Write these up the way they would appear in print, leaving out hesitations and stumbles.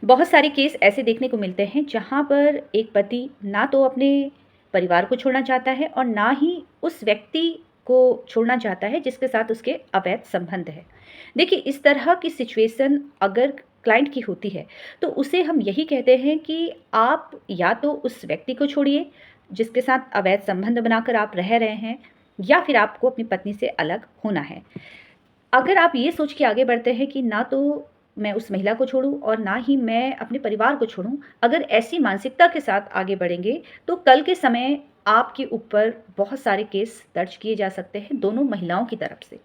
बहुत सारे केस ऐसे देखने को मिलते हैं जहाँ पर एक पति ना तो अपने परिवार को छोड़ना चाहता है और ना ही उस व्यक्ति को छोड़ना चाहता है जिसके साथ उसके अवैध संबंध है। देखिए, इस तरह की सिचुएशन अगर क्लाइंट की होती है तो उसे हम यही कहते हैं कि आप या तो उस व्यक्ति को छोड़िए जिसके साथ अवैध संबंध बनाकर आप रह रहे हैं, या फिर आपको अपनी पत्नी से अलग होना है। अगर आप ये सोच के आगे बढ़ते हैं कि ना तो मैं उस महिला को छोड़ूँ और ना ही मैं अपने परिवार को छोड़ूँ, अगर ऐसी मानसिकता के साथ आगे बढ़ेंगे, तो कल के समय आपके ऊपर बहुत सारे केस दर्ज किए जा सकते हैं दोनों महिलाओं की तरफ से।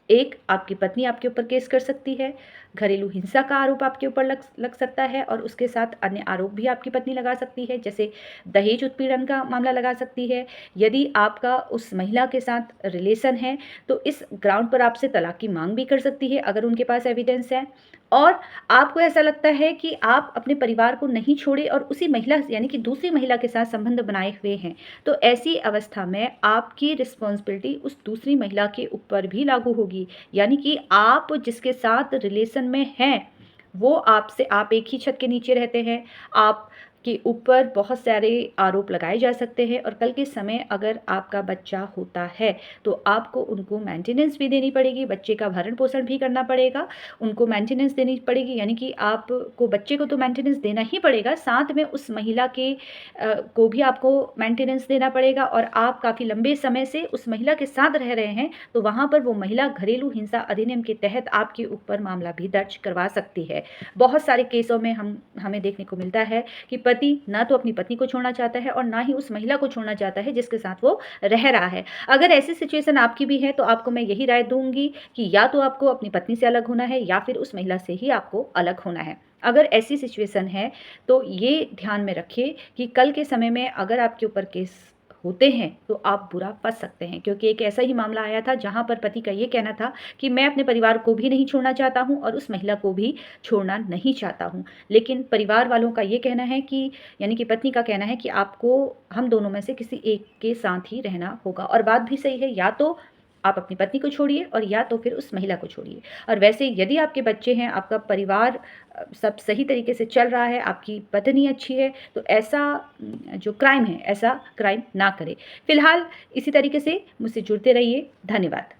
एक, आपकी पत्नी आपके ऊपर केस कर सकती है, घरेलू हिंसा का आरोप आपके ऊपर लग लग सकता है और उसके साथ अन्य आरोप भी आपकी पत्नी लगा सकती है, जैसे दहेज उत्पीड़न का मामला लगा सकती है। यदि आपका उस महिला के साथ रिलेशन है, तो इस ग्राउंड पर आपसे तलाक की माँग भी कर सकती है अगर उनके पास एविडेंस है। और आपको ऐसा लगता है कि आप अपने परिवार को नहीं छोड़े और उसी महिला यानी कि दूसरी महिला के साथ संबंध बनाए हुए हैं, तो ऐसी अवस्था में आपकी रिस्पॉन्सिबिलिटी उस दूसरी महिला के ऊपर भी लागू होगी। यानी कि आप जिसके साथ रिलेशन में हैं, वो आपसे, आप एक ही छत के नीचे रहते हैं, आप के ऊपर बहुत सारे आरोप लगाए जा सकते हैं और कल के समय अगर आपका बच्चा होता है, तो आपको उनको मेंटेनेंस भी देनी पड़ेगी, बच्चे का भरण-पोषण भी करना पड़ेगा, उनको मेंटेनेंस देनी पड़ेगी। यानी कि आपको बच्चे को तो मेंटेनेंस देना ही पड़ेगा, साथ में उस महिला के को भी आपको मेंटेनेंस देना पड़ेगा और आप काफ़ी लंबे समय से उस महिला के साथ रह रहे हैं, तो वहाँ पर वो महिला घरेलू हिंसा अधिनियम के तहत आपके ऊपर मामला भी दर्ज करवा सकती है। बहुत सारे केसों में हमें देखने को मिलता है कि पति ना तो अपनी पत्नी को छोड़ना चाहता है और ना ही उस महिला को छोड़ना चाहता है जिसके साथ वो रह रहा है। अगर ऐसी सिचुएशन आपकी भी है, तो आपको मैं यही राय दूँगी कि या तो आपको अपनी पत्नी से अलग होना है या फिर उस महिला से ही आपको अलग होना है। अगर ऐसी सिचुएशन है, तो ये ध्यान में रखिए कि कल के समय में अगर आपके ऊपर केस होते हैं, तो आप बुरा फँस सकते हैं, क्योंकि एक ऐसा ही मामला आया था जहाँ पर पति का ये कहना था कि मैं अपने परिवार को भी नहीं छोड़ना चाहता हूँ और उस महिला को भी छोड़ना नहीं चाहता हूँ। लेकिन परिवार वालों का ये कहना है कि, यानी कि पत्नी का कहना है कि आपको हम दोनों में से किसी एक के साथ ही रहना होगा, और बात भी सही है, या तो आप अपनी पत्नी को छोड़िए और या तो फिर उस महिला को छोड़िए। और वैसे यदि आपके बच्चे हैं, आपका परिवार सब सही तरीके से चल रहा है, आपकी पत्नी अच्छी है, तो ऐसा जो क्राइम है, ऐसा क्राइम ना करें। फिलहाल इसी तरीके से मुझसे जुड़ते रहिए। धन्यवाद।